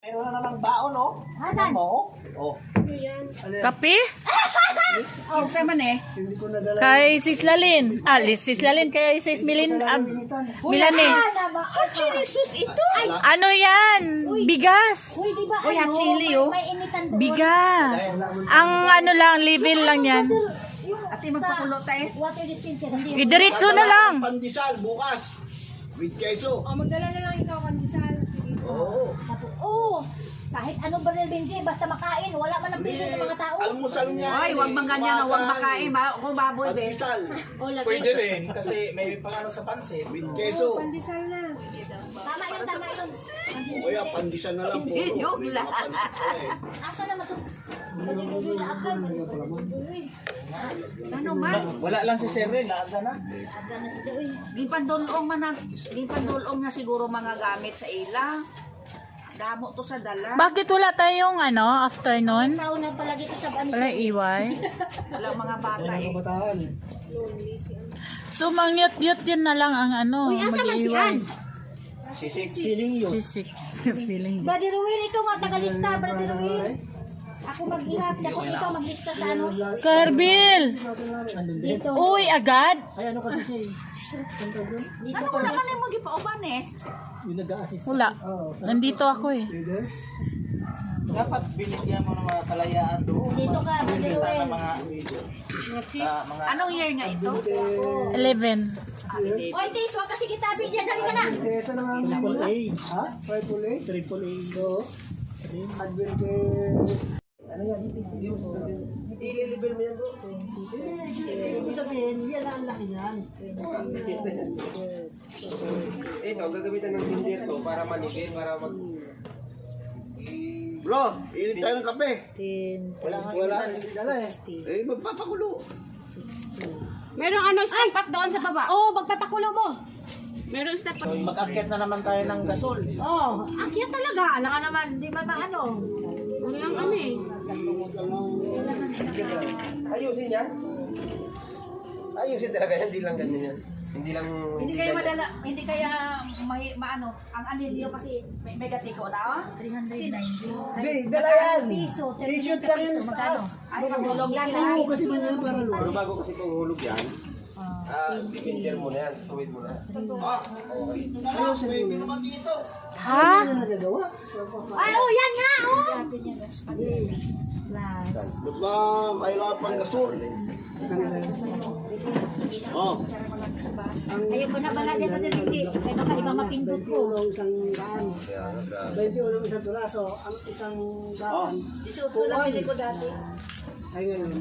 Meron na namang baon, no? Hasan. Mo? Oh. Kape? Oh, sa man eh. Kay Sis Lalin. Sis Lalin kay Sis Milane. Actually, sus ito. Ay, Ano yan? Bigas. uy, di ba Uy, chili, oh. May initan doon. Bigas. Ang ano lang, level lang yan. Ate, magpakulo tayo. Water dispenser. Hindi. Idiretso na lang. Pandesal bukas. With queso. O, magdala na lang ikaw kandisal. Oo. Oo. Kahit anong baril Benji, basta makain. Wala man ang pili ng mga tao. Almusal niya. Ay, wag bang ganyan, wag makain. Kung baboy, be. Pandesal. O, lagi. Pwede rin, kasi may pangano sa pansit. With queso. Pandisal na. Tama yun, tama yun. O kaya pandesal na lang po. Yung lahat. Asa naman to? Ano man? Wala lang si Sherry, naaga na. Aga na si Joey. Gipandulong na siguro mga gamit sa ila. Damo to sa dala. Bakit wala tayong afternoon? Tao na palagi ito sa ano. Wala iway. Walang mga bata eh. So mangyut-yut yun na lang ang Uy, asa man si mag-iway. Ann? Sisik. Feeling. Brother Ruel, ikaw nga tagalista, Brother Ruel. Ako mag-ihap, tapos ikaw maglista sa ano. Carbil! Dito. Uy, agad? Dito Ano ko mo naman yung magipauban eh? Wala. Nandito ako eh. Dapat binigyan mo ng mga kalayaan doon. Dito ka, Brother Ruel. Ng mga mga Anong year nga ito? 11. Oy, Tis, huwag kasi kitabi dyan. Dali ka na. Esa na nga triple A. Ha? Triple A? Triple A. Oo. Adventist. Ano yan? I-level mo yan bro. Ibig sabihin, yan ang laki yan. Ito, gagamitan ng ginger to para manigil, para mag... Bro, init tayo ng kape. Wala. Hindi dala eh. Eh, magpapakulo. Merong ano, step up doon sa baba. Oo, magpapakulo mo. Merong step up. mag-akit na naman tayo ng gasol. Oo, akyat talaga. Alam ka naman, di ba ano? Ano lang kami. Ayusin yan. Ayusin talaga yan, hindi lang ganyan yan. Hindi lang... Hindi kaya madala, hindi kaya maano, ang anilyo kasi may gatiko na. 390. Hindi, dala yan. Piso, T-shirt lang yan sa taas. Ay, pagulong lang Oo, kasi man yan para lo. Pero bago kasi kung hulog yan, ginger mo na yan, suwid mo na. Okay. Pwede naman dito. Ha? Ano nagagawa? Ay, oh, yan nga, oh. Ba't ba kailangan pang gasol? Oh. Ayaw ko na pala, di ba hindi? Kaya baka di ba mapindot ko. 21 ang isang daan. 21 ang isang tulaso. Ang isang daan. Isuot na pili ko dati. Ay ngayon.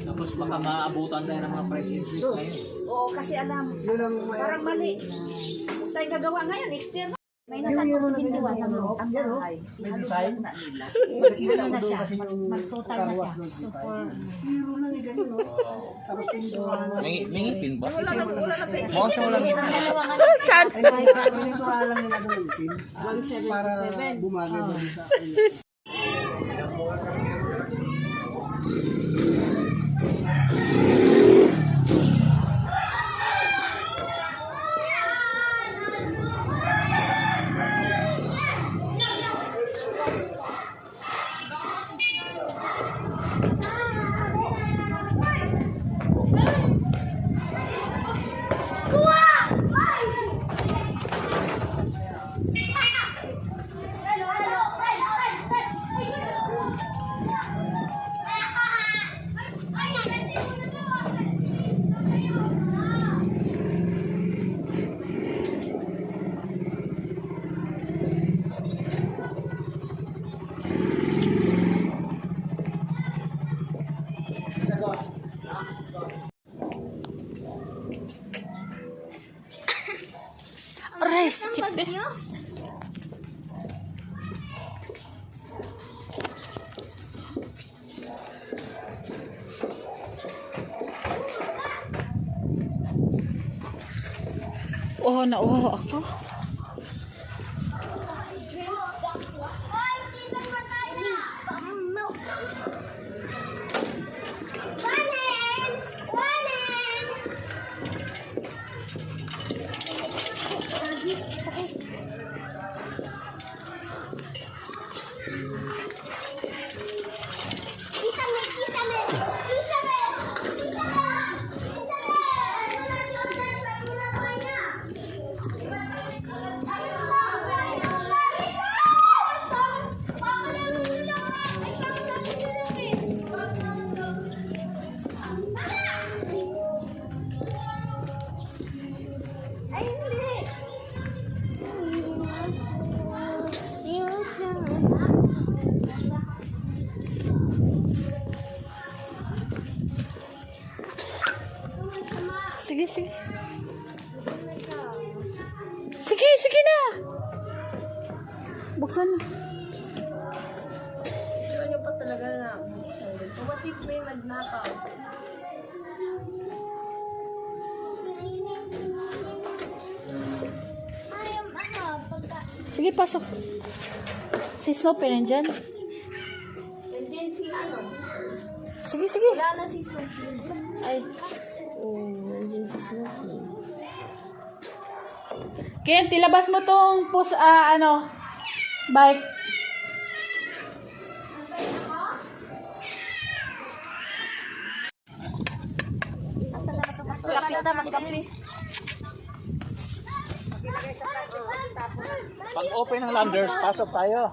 Tapos baka maabutan tayo ng mga price increase na yun. Oo, kasi alam, Yun ang may... parang mali. Huwag tayong gagawa ngayon, next year. May nasan ko si Bintuan ng loob. Ang bahay, May design. na nila. Nakikita Ano ko na doon siya? kasi yung Mag-total na carwash siya. doon. Super. Hero lang yung ganyan, no? Tapos pinituhan mo. May ngipin ba? Wala na pwede. Mga siya walang ngipin. Dalawang ano. Ay, pinituhan lang nila gamitin. Para bumagay mo sa akin. Aray, sakit eh. Oh, nauho ako. Quítame, quítame, quítame, ay, hindi. Sige, sige. Sige, sige na. Buksan mo. Ano pa talaga na buksan din? Pumatik may magnakaw. Ay, ano, pagka... Sige, pasok. Si Snoopy nandyan. Nandiyan si ano? Sige, sige. Wala na si Sophie. Ay. Nandiyan si Sophie. Ken, tilabas mo tong bike. Lapit na, magkape. Pag open ng Landers, pasok tayo.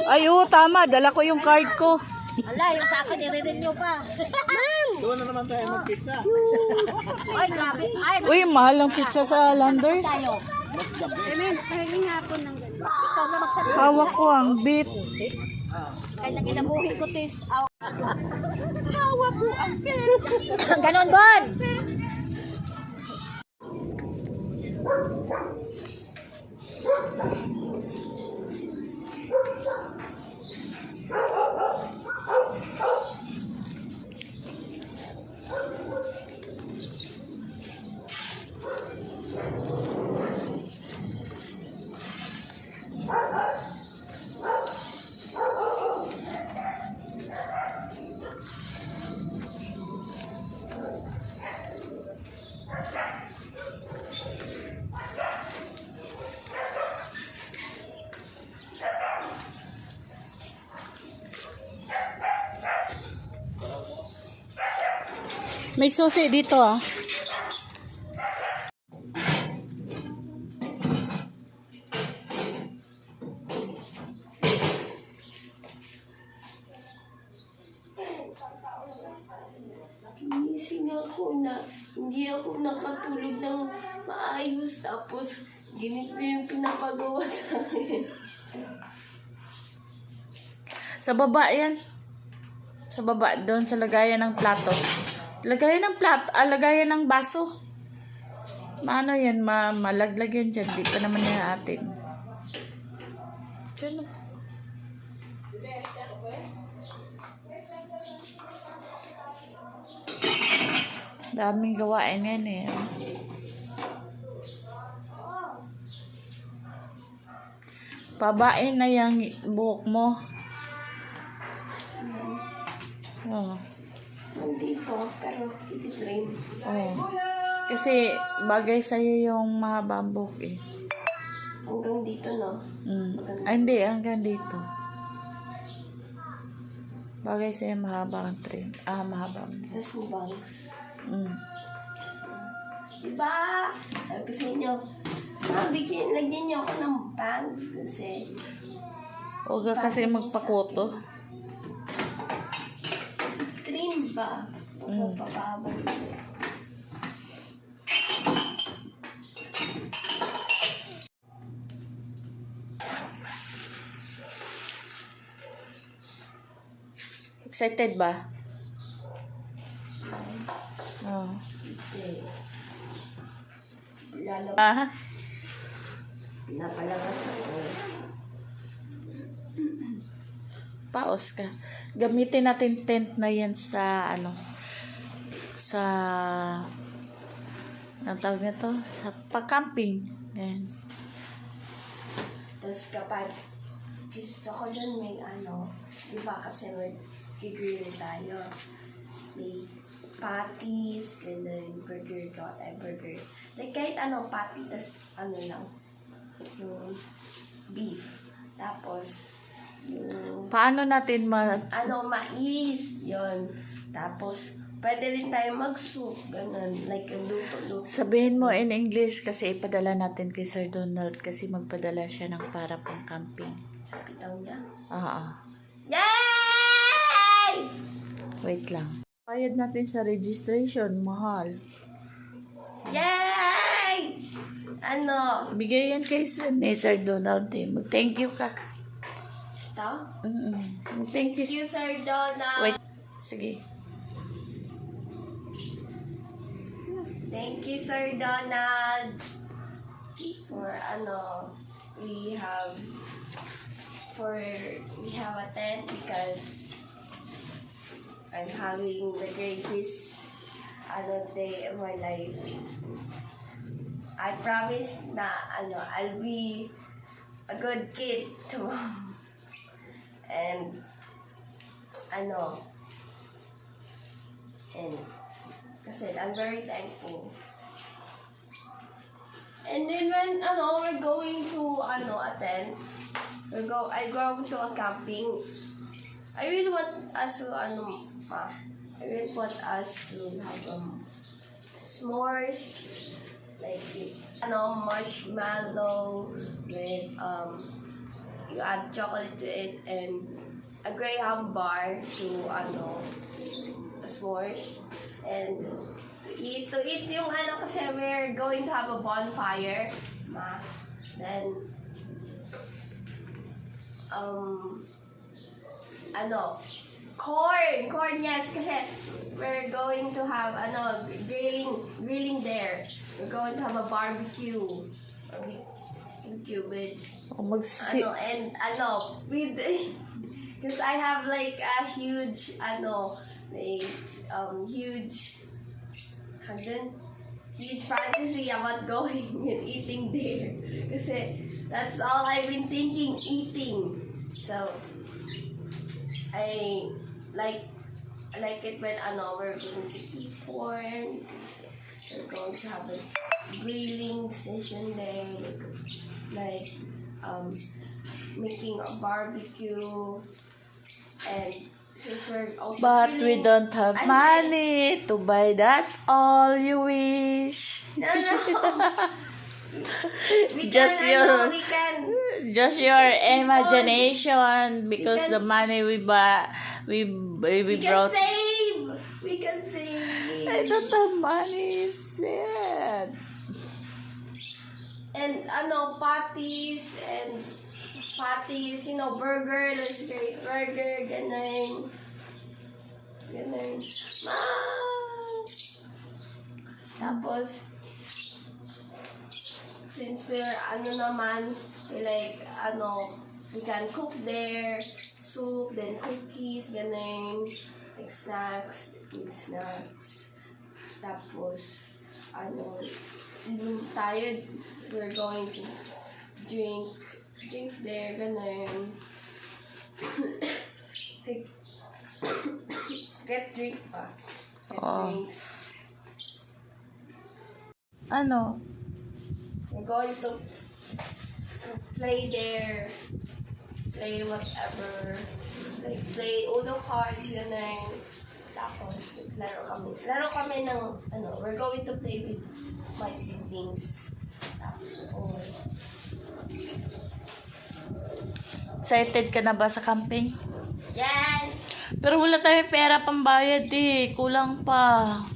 Ay, oo, tama. Dala ko yung card ko. Ala, yung sa akin, i-renew pa. Doon na naman tayo mag-pizza. Ay, grabe. Ay, Uy, mahal ang pizza sa Landers. Amen, pahingin nga ako ng gano'n. ikaw na magsabi. Hawak ko ang beat. Kaya naginabuhi ko, tis. Hawa ko ang pen. Ganon, Bon. May susi dito ah. Gising ako na hindi ako nakatulog ng maayos tapos ganito yung pinapagawa sa akin. Sa baba yan. Sa baba doon sa lagayan ng plato. Lagayan ng lagayan ng baso. Maano yan, malaglag yan dyan. Di pa naman yan atin. Diyan. Daming gawain yan eh. Pabain na yung buhok mo. Oh. Nandito, pero iti-train. Oh. Kasi bagay sa'yo yung mahabang buhok eh. Hanggang dito, no? Ay, hindi. Hanggang dito. Bagay sa'yo mahabang trim. Mahabang. Tapos yung bangs. Diba? Sabi ko sa inyo, lagyan niyo ako ng bangs kasi Huwag ka kasi magpakoto. trim ba? Magpapahaba nito. Excited ba? Oh. Kasi lalo pinapalakas ako. Paos ka. Gamitin natin tent na yan sa sa ang tawag nito? Sa pag-camping. Yan. Tapos kapag gusto ko dun may di ba kasi mag-grill tayo. May patties, ganun, burger, burger. Like kahit patty, tas lang, yung beef. Tapos, yung Paano natin mais, yon. Tapos, pwede rin tayo mag-soup, ganun. Like, yung luto-luto. sabihin mo in English kasi ipadala natin kay Sir Donald kasi magpadala siya ng para pang camping. Sabi daw niya. Oo. Yay! Wait lang. Bayad natin sa registration, mahal. Yay! Ano? Bigay yan kay Sir Donald eh. Mag-thank you ka. Ito? Mag-thank you. Thank you, Sir Donald. Wait. Sige. Thank you, Sir Donald. For we have a tent because I'm having the greatest day of my life. I promise na I'll be a good kid to mom. And kasi I'm very thankful. And then when we're going to attend, I go to a camping. I really want us to I really want us to have s'mores, like marshmallow with you add chocolate to it and a Graham bar to s'mores and to eat yung kasi we're going to have a bonfire, then corn, yes, kasi we're going to have grilling there. We're going to have a barbecue with and with because I have like a huge huge fantasy about going and eating there kasi that's all I've been thinking, eating. So I like it when we're going to eat corn. We're going to have a grilling session there, like making a barbecue, and since we're also But we grilling, don't have money to buy that all you wish. No. we Just can, your- we can. Just your imagination because the money we brought. We can save. I don't have money, sad. And patties, burger, let's great burger, ganun. Tapos, since we're we like, we can cook there, soup, then cookies, ganun, like snacks, good snacks. Tapos, tired, we're going to drink there, ganun. Get drink pa. Get drinks. Ano? We're going to play there, play whatever, like play Uno cards, ganun. Tapos, laro kami ng, we're going to play with my siblings. Tapos, Excited ka na ba sa camping? yes! Pero wala tayong pera pambayad eh. Kulang pa.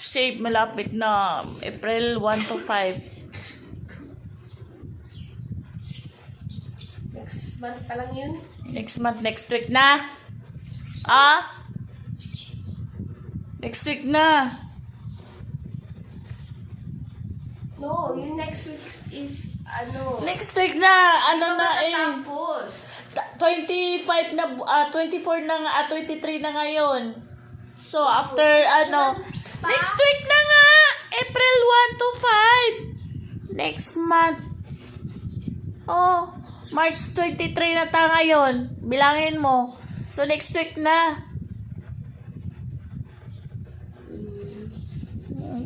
Save, malapit na. April 1 to 5. Next month pa lang yun. Next month, next week na. Ah? Next week na. No, yung next week is, Next week na. Ano na eh. Tapos. 25 na, 24 na nga, 23 na ngayon. So, after, next week na nga. April 1 to 5. Next month. Oh, March 23 na tayo ngayon. Bilangin mo. So, next week na.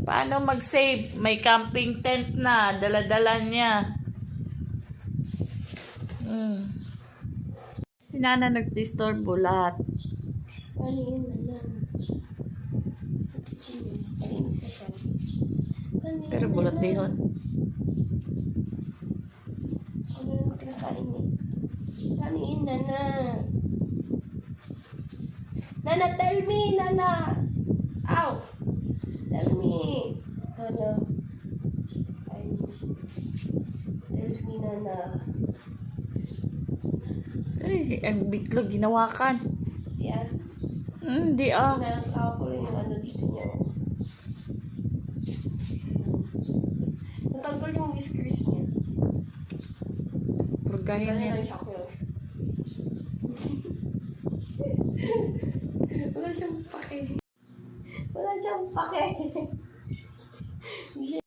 Paano mag-save? May camping tent na. Dala-dala niya. Si Nana nag-disturbo lahat. Ano yun na lang? Kainis na siya. Ano yun Pero na bulot lang? bihon. Ano yung kinakain eh? Ano yun, Nana? Nana, tell me, Nana! Ow! Tell me. Nana. Tell me, Nana. Ay, ang bitlog, ginawakan. Yan. Hindi ah. Nakakawa ko rin yung ano dito niya. Natanggal yung whiskers niya. Purgayan Wala niya. lang siya ko. Wala siyang pake. Wala siyang pake. Hindi siya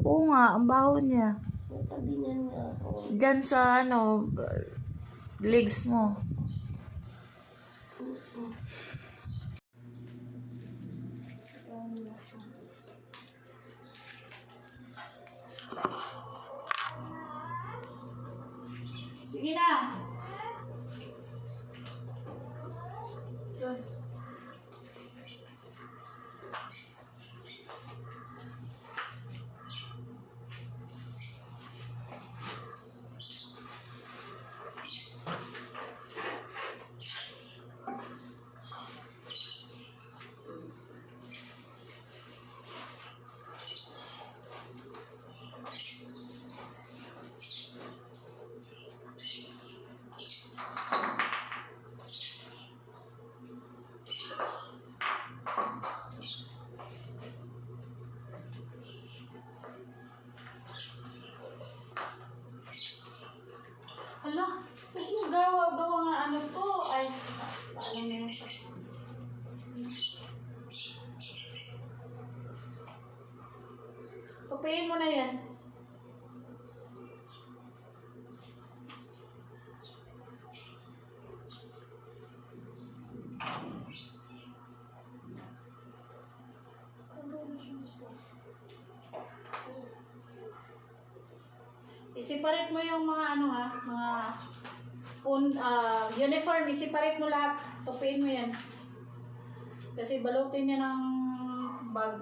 Oo nga, ang baho niya. natabi niya na ako. Diyan sa ano, legs mo. Sige na. Hala, gawa nga ano to. Ay, alam mo yun. Tupiin mo na yan. I-separate mo yung mga ano ha, mga uniform, i-separate mo lahat. Tupiin mo yan. Kasi balutin niya ng bag.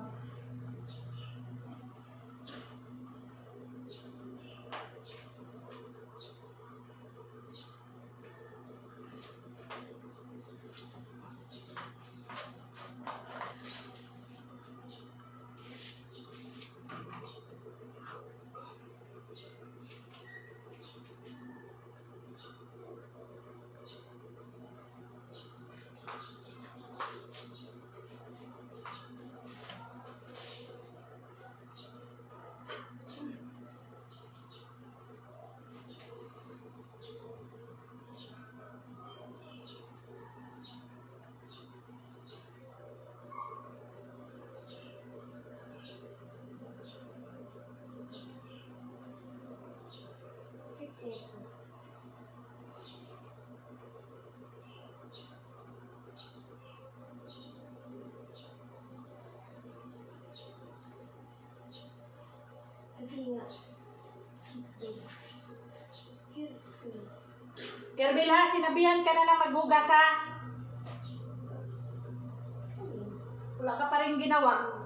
Kerbil ha, sinabihan ka na lang maghugas ha. Wala ka pa rin ginawa.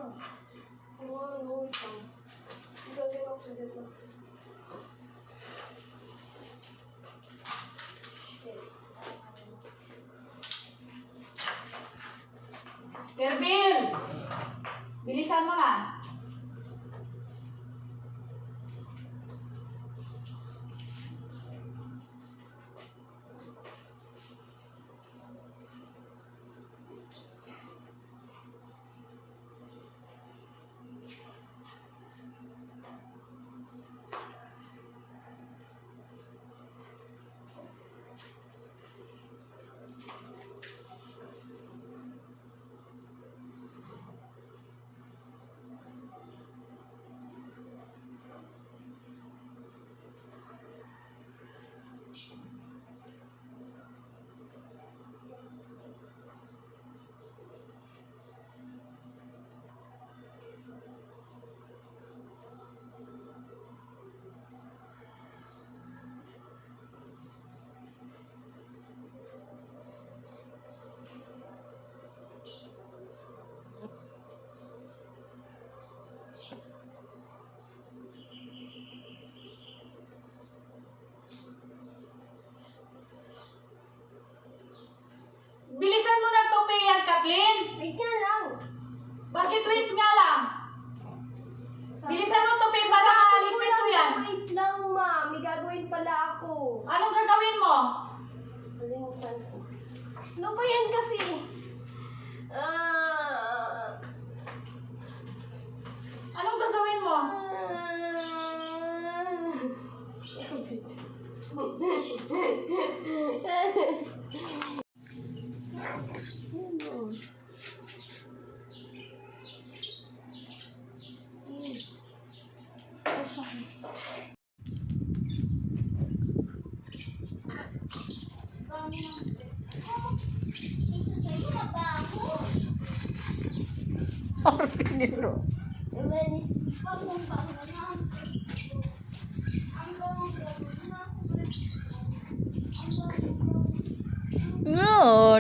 Oo, ito. Gagawin ako dito. Kerbil! Bilisan mo na. Bilisan mo na tupi yan, Kathleen. Wait nga lang! Bakit wait nga lang? Bilisan mo tupi para makalipit ko yan. Wait lang, ma. May gagawin pala ako. Anong gagawin mo? Kalimutan ko. Ano ba yan kasi? Anong gagawin mo? No,